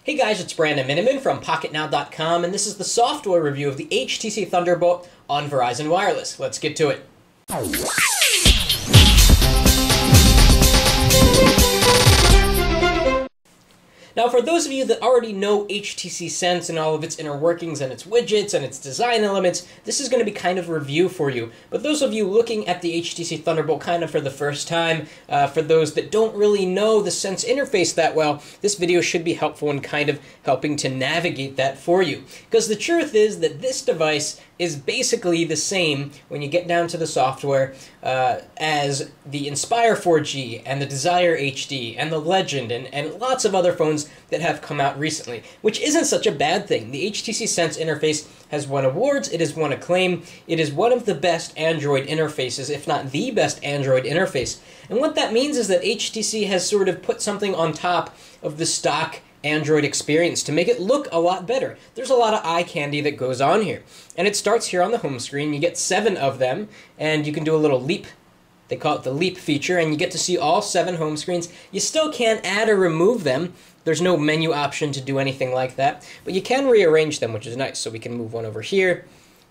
Hey guys, it's Brandon Miniman from Pocketnow.com, and this is the software review of the HTC Thunderbolt on Verizon Wireless. Let's get to it. Now, for those of you that already know HTC Sense and all of its inner workings and its widgets and its design elements, this is going to be kind of a review for you. But those of you looking at the HTC Thunderbolt kind of for the first time, for those that don't really know the Sense interface that well, this video should be helpful in kind of helping to navigate that for you. Because the truth is that this device is basically the same when you get down to the software as the Inspire 4G and the Desire HD and the Legend and lots of other phones that have come out recently, which isn't such a bad thing. The HTC Sense interface has won awards, it has won acclaim, it is one of the best Android interfaces, if not the best Android interface. And what that means is that HTC has sort of put something on top of the stock Android experience to make it look a lot better. There's a lot of eye candy that goes on here. And it starts here on the home screen. You get 7 of them, and you can do a little leap. They call it the leap feature, and you get to see all 7 home screens. You still can't add or remove them. There's no menu option to do anything like that, but you can rearrange them, which is nice. So we can move one over here,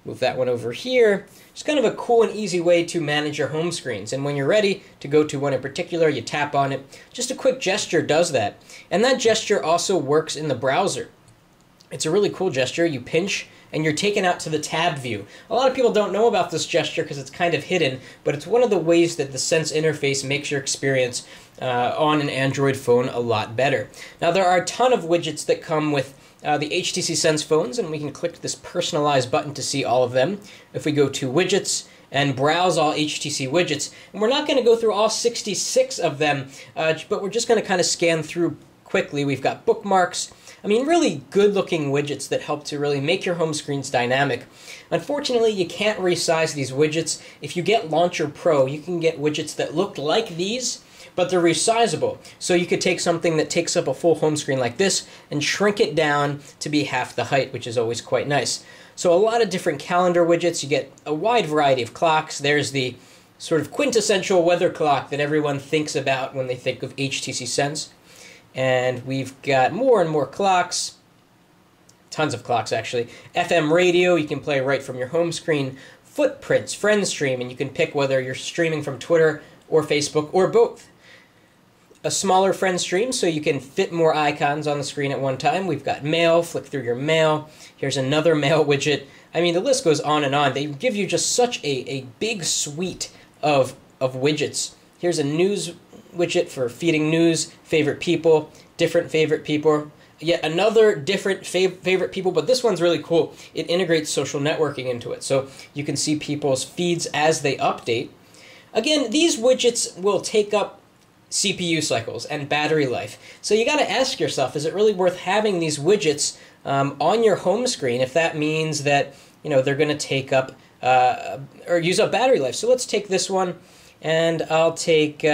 move that one over here. It's kind of a cool and easy way to manage your home screens. And when you're ready to go to one in particular, you tap on it. Just a quick gesture does that. And that gesture also works in the browser. It's a really cool gesture. You pinch and you're taken out to the tab view. A lot of people don't know about this gesture because it's kind of hidden, but it's one of the ways that the Sense interface makes your experience on an Android phone a lot better. Now, there are a ton of widgets that come with the HTC Sense phones, and we can click this personalize button to see all of them. If we go to widgets and browse all HTC widgets, and we're not going to go through all 66 of them, but we're just going to kind of scan through quickly. We've got bookmarks. I mean, really good-looking widgets that help to really make your home screens dynamic. Unfortunately, you can't resize these widgets. If you get Launcher Pro, you can get widgets that look like these, but they're resizable. So you could take something that takes up a full home screen like this and shrink it down to be half the height, which is always quite nice. So a lot of different calendar widgets. You get a wide variety of clocks. There's the sort of quintessential weather clock that everyone thinks about when they think of HTC Sense. And we've got more and more clocks, tons of clocks actually. FM radio, you can play right from your home screen. Footprints, friend stream, and you can pick whether you're streaming from Twitter or Facebook or both. A smaller friend stream, so you can fit more icons on the screen at one time. We've got mail, flick through your mail. Here's another mail widget. I mean, the list goes on and on. They give you just such a big suite of widgets. Here's a news widget for feeding news, favorite people, different favorite people, yet another different favorite people, but this one's really cool. It integrates social networking into it, so you can see people's feeds as they update. Again, these widgets will take up CPU cycles and battery life, so you got to ask yourself, is it really worth having these widgets on your home screen if that means that they're going to take up or use up battery life? So let's take this one, and I'll take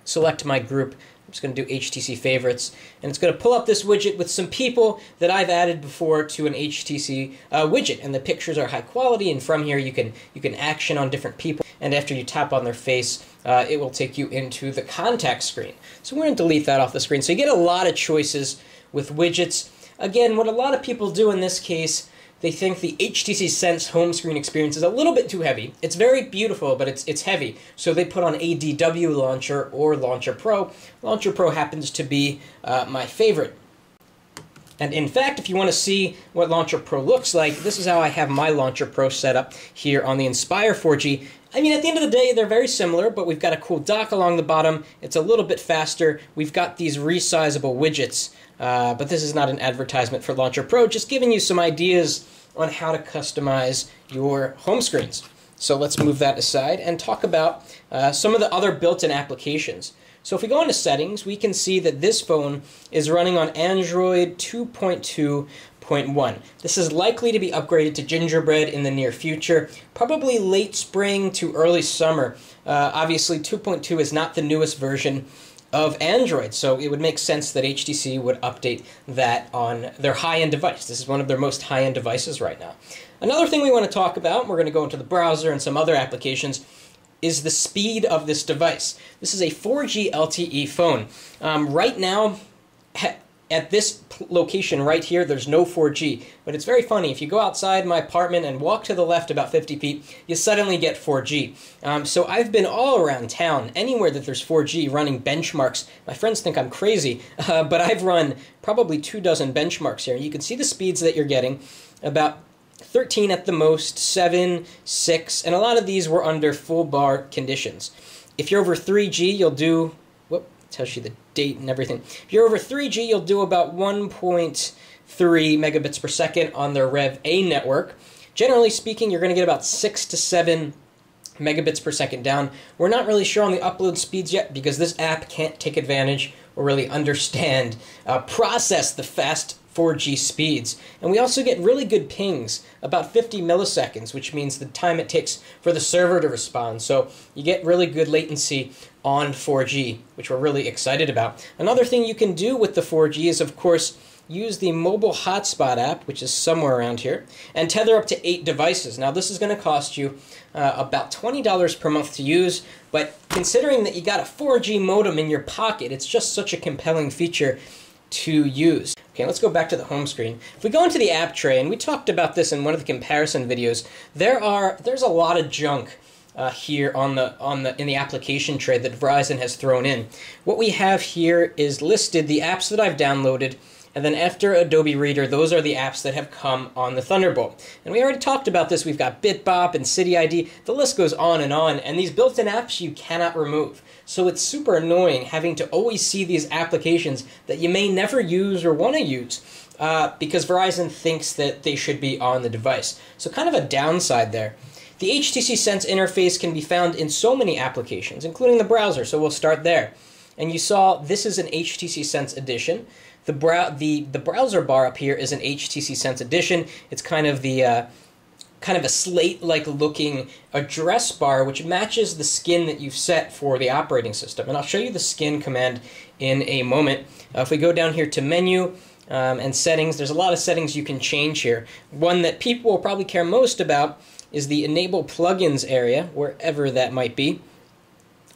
select my group. I'm just going to do HTC favorites, and it's going to pull up this widget with some people that I've added before to an HTC widget, and the pictures are high quality, and from here you can action on different people, and after you tap on their face, it will take you into the contact screen. So we're going to delete that off the screen. So you get a lot of choices with widgets. Again, what a lot of people do in this case, they think the HTC Sense home screen experience is a little bit too heavy. It's very beautiful, but it's heavy. So they put on ADW Launcher or Launcher Pro. Launcher Pro happens to be my favorite. And in fact, if you want to see what Launcher Pro looks like, this is how I have my Launcher Pro set up here on the Inspire 4G. I mean, at the end of the day, they're very similar, but we've got a cool dock along the bottom. It's a little bit faster. We've got these resizable widgets, but this is not an advertisement for Launcher Pro, just giving you some ideas on how to customize your home screens. So let's move that aside and talk about some of the other built-in applications. So if we go into settings, we can see that this phone is running on Android 2.2.1. This is likely to be upgraded to Gingerbread in the near future, probably late spring to early summer. Obviously, 2.2 is not the newest version of Android, so it would make sense that HTC would update that on their high-end device. This is one of their most high-end devices right now. Another thing we want to talk about, we're going to go into the browser and some other applications, is the speed of this device. This is a 4G LTE phone. Right now, at this location right here, there's no 4G. But it's very funny. If you go outside my apartment and walk to the left about 50 feet, you suddenly get 4G. So I've been all around town, anywhere that there's 4G, running benchmarks. My friends think I'm crazy, but I've run probably 24 benchmarks here. You can see the speeds that you're getting, about 13 at the most, 7, 6, and a lot of these were under full bar conditions. If you're over 3G, you'll do, whoop, tells you the date and everything. If you're over 3G, you'll do about 1.3 megabits per second on their Rev A network. Generally speaking, you're going to get about 6 to 7 megabits per second down. We're not really sure on the upload speeds yet because this app can't take advantage or really understand, process the fast 4G speeds. And we also get really good pings, about 50 milliseconds, which means the time it takes for the server to respond. So you get really good latency on 4G, which we're really excited about. Another thing you can do with the 4G is, of course, use the mobile hotspot app, which is somewhere around here, and tether up to 8 devices. Now, this is going to cost you about $20 per month to use, but considering that you got a 4G modem in your pocket, it's just such a compelling feature to use. Okay, let's go back to the home screen. If we go into the app tray, and we talked about this in one of the comparison videos, there's a lot of junk here in the application tray that Verizon has thrown in. What we have here is listed the apps that I've downloaded, and then after Adobe Reader, those are the apps that have come on the Thunderbolt. And we already talked about this. We've got BitBop and City ID. The list goes on, and these built-in apps you cannot remove. So it's super annoying having to always see these applications that you may never use or want to use because Verizon thinks that they should be on the device. So kind of a downside there. The HTC Sense interface can be found in so many applications, including the browser, so we'll start there. And you saw this is an HTC Sense Edition. The browser bar up here is an HTC Sense Edition. It's kind of the kind of a slate-like looking address bar, which matches the skin that you've set for the operating system. And I'll show you the skin command in a moment. If we go down here to menu and settings, there's a lot of settings you can change here. One that people will probably care most about is the enable plugins area, wherever that might be.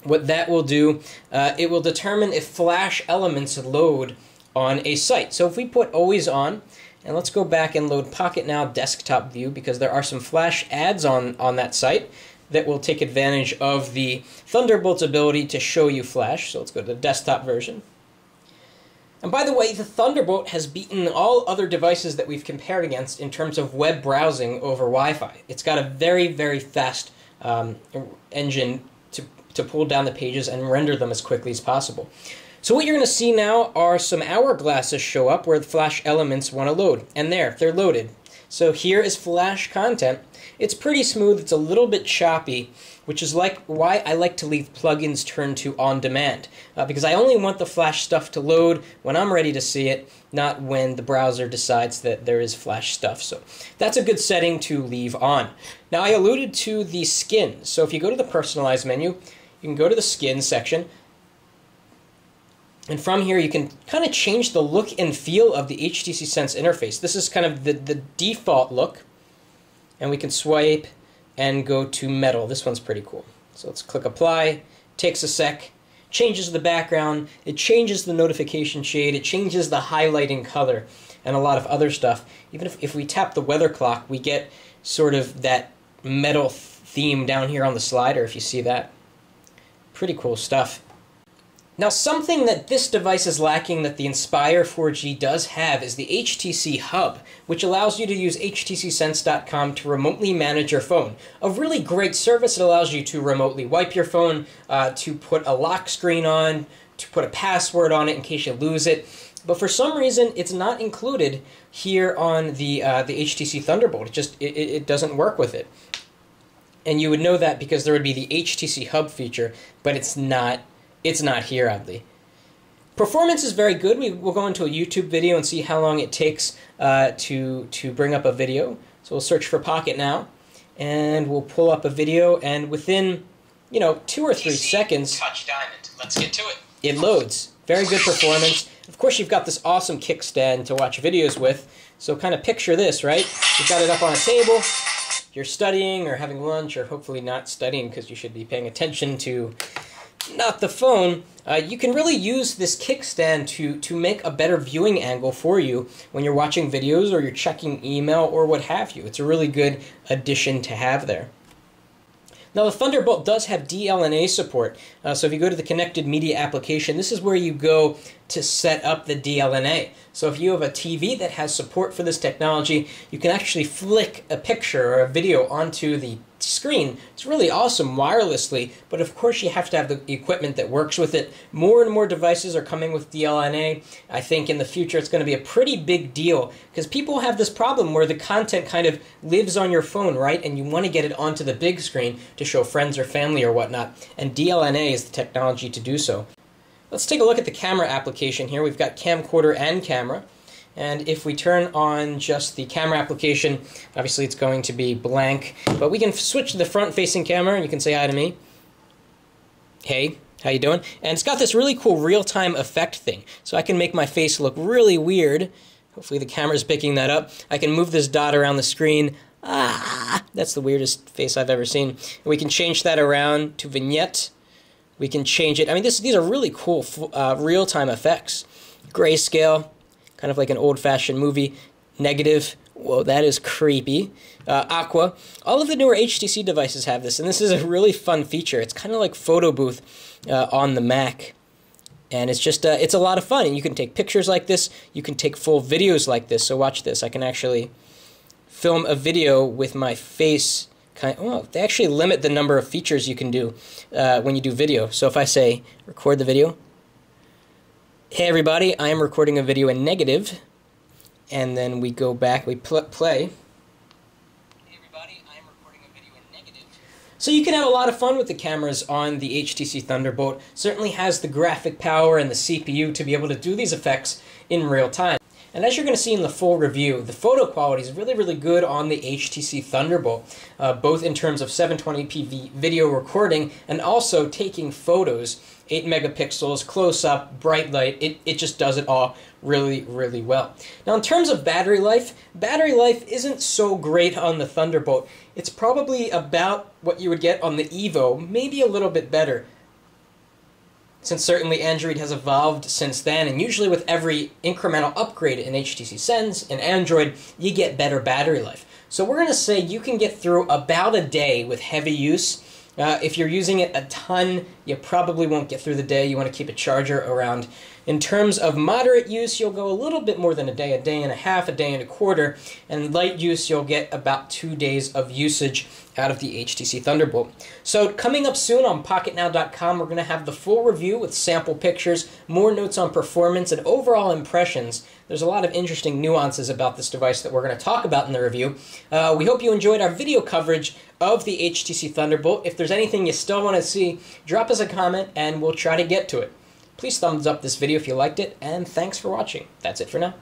What that will do, it will determine if flash elements load on a site. So if we put always on, and let's go back and load Pocketnow desktop view, because there are some flash ads on that site that will take advantage of the Thunderbolt's ability to show you flash. So let's go to the desktop version. And by the way, the Thunderbolt has beaten all other devices that we've compared against in terms of web browsing over Wi-Fi. It's got a very, very fast engine to pull down the pages and render them as quickly as possible. So what you're going to see now are some hourglasses show up where the flash elements want to load. And there, they're loaded. So here is flash content. It's pretty smooth. It's a little bit choppy, which is why I like to leave plugins turned to on demand. Because I only want the flash stuff to load when I'm ready to see it, not when the browser decides that there is flash stuff. So that's a good setting to leave on. Now I alluded to the skin. So if you go to the personalize menu, you can go to the skin section. And from here, you can kind of change the look and feel of the HTC Sense interface. This is kind of the default look. And we can swipe and go to metal. This one's pretty cool. So let's click apply. Takes a sec. Changes the background. It changes the notification shade. It changes the highlighting color and a lot of other stuff. Even if we tap the weather clock, we get sort of that metal theme down here on the slider, if you see that. Pretty cool stuff. Now, something that this device is lacking that the Inspire 4G does have is the HTC Hub, which allows you to use htcsense.com to remotely manage your phone. A really great service that allows you to remotely wipe your phone, to put a lock screen on, to put a password on it in case you lose it. But for some reason, it's not included here on the HTC Thunderbolt. It doesn't work with it. And you would know that because there would be the HTC Hub feature, but it's not here, oddly. Performance is very good. We'll go into a YouTube video and see how long it takes to bring up a video. So we'll search for Pocketnow, and we'll pull up a video, and within 2 or 3 seconds, Touch Diamond. Let's get to it. It loads. Very good performance. Of course, you've got this awesome kickstand to watch videos with. So kind of picture this, right? You've got it up on a table. You're studying or having lunch, or hopefully not studying because you should be paying attention to not the phone, you can really use this kickstand to make a better viewing angle for you when you're watching videos or you're checking email or what have you. It's a really good addition to have there. Now, the Thunderbolt does have DLNA support, so if you go to the Connected Media application, this is where you go to set up the DLNA. So if you have a TV that has support for this technology, you can actually flick a picture or a video onto the screen. It's really awesome wirelessly, but of course you have to have the equipment that works with it. More and more devices are coming with DLNA. I think in the future it's going to be a pretty big deal because people have this problem where the content kind of lives on your phone, right? And you want to get it onto the big screen to show friends or family or whatnot. And DLNA is the technology to do so. Let's take a look at the camera application here. We've got camcorder and camera. And if we turn on just the camera application, obviously it's going to be blank, but we can switch to the front-facing camera and you can say hi to me. Hey, how you doing? And it's got this really cool real-time effect thing. So I can make my face look really weird. Hopefully the camera's picking that up. I can move this dot around the screen. Ah, that's the weirdest face I've ever seen. And we can change that around to vignette. We can change it. I mean, these are really cool real-time effects. Grayscale. Kind of like an old-fashioned movie. Negative. Whoa, that is creepy. Aqua. All of the newer HTC devices have this, and this is a really fun feature. It's kind of like Photo Booth on the Mac. And it's just, it's a lot of fun. And you can take pictures like this. You can take full videos like this. So watch this. I can actually film a video with my face. Oh, they actually limit the number of features you can do when you do video. So if I say, record the video. Hey everybody, I am recording a video in negative, and then we go back, we play. Hey everybody, I am recording a video in negative. So you can have a lot of fun with the cameras on the HTC Thunderbolt. Certainly has the graphic power and the CPU to be able to do these effects in real time. And as you're going to see in the full review, the photo quality is really, really good on the HTC Thunderbolt, both in terms of 720p video recording and also taking photos. 8 megapixels, close-up, bright light, it just does it all really, really well. Now in terms of battery life isn't so great on the Thunderbolt. It's probably about what you would get on the Evo, maybe a little bit better. Since certainly Android has evolved since then, and usually with every incremental upgrade in HTC Sense and Android, you get better battery life. So we're going to say you can get through about a day with heavy use. If you're using it a ton, you probably won't get through the day. You want to keep a charger around. In terms of moderate use, you'll go a little bit more than a day and a half, a day and a quarter. And light use, you'll get about 2 days of usage out of the HTC Thunderbolt. So coming up soon on Pocketnow.com, we're going to have the full review with sample pictures, more notes on performance, and overall impressions. There's a lot of interesting nuances about this device that we're going to talk about in the review. We hope you enjoyed our video coverage of the HTC Thunderbolt. If there's anything you still want to see, drop us a comment and we'll try to get to it. Please thumbs up this video if you liked it, and thanks for watching. That's it for now.